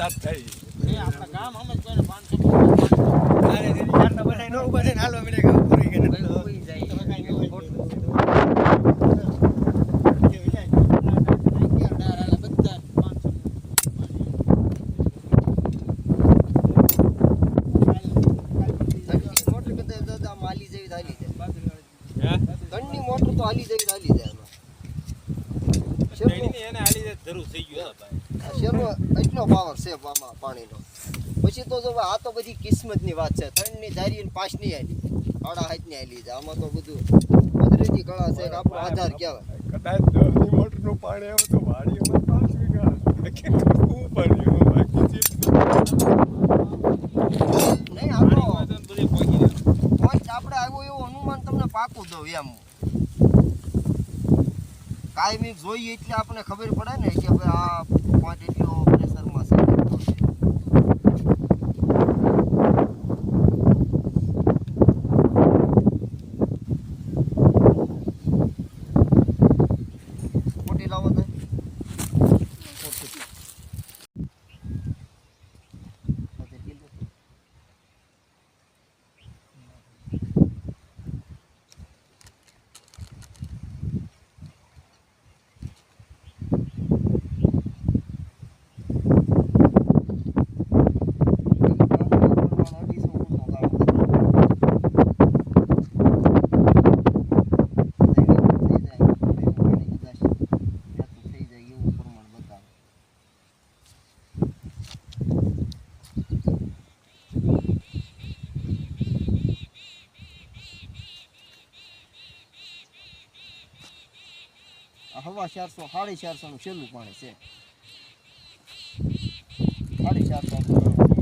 વાત થઈ એ આપણા ગામ અમે કોઈને 500 અરે તેની ચારના બનાઈ નો ઉભા થઈને હાલો મને કહું પૂરી કે ભાઈ ઉભી જાય તમે કાઈ ન હોય ખોટું કેવી જાય ડારાલા બધા 500 મોટર કદે દાદા માલી જેવી હાલી જાય હે ઘરની મોટર તો હાલી જેવી હાલી જાય તેની એને હાલી દે જરૂર થઈ ગયો ભાઈ શેરનો એટલો પાવર છે પાણીનો પછી તો જો આ તો બધી કિસ્મતની વાત છે 3 ની ધારી અને 5 ની આલી આડા હાથ ની આલી છે આમાં તો બધું કુદરતી કળા છે આપણો આધાર કહેવાય કદાચ 10 ની મોટરનું પાણી આવે તો વાડીમાં 5 વીઘા કેટલું પડ્યું બાકી છે નહીં આ તો બધી પહોંચી જાય પોઈન્ટ આપણે આવ્યો એવું અનુમાન તમને પાકું દઉં એમ કાયમી જોઈએ એટલે આપણને ખબર પડે ને કે ભાઈ આ પોઈન્ટ એટલો પ્રેશરમાં છે મોટી લાવો તો હવા 400 450 નું છેલ્લું પાણી છે 450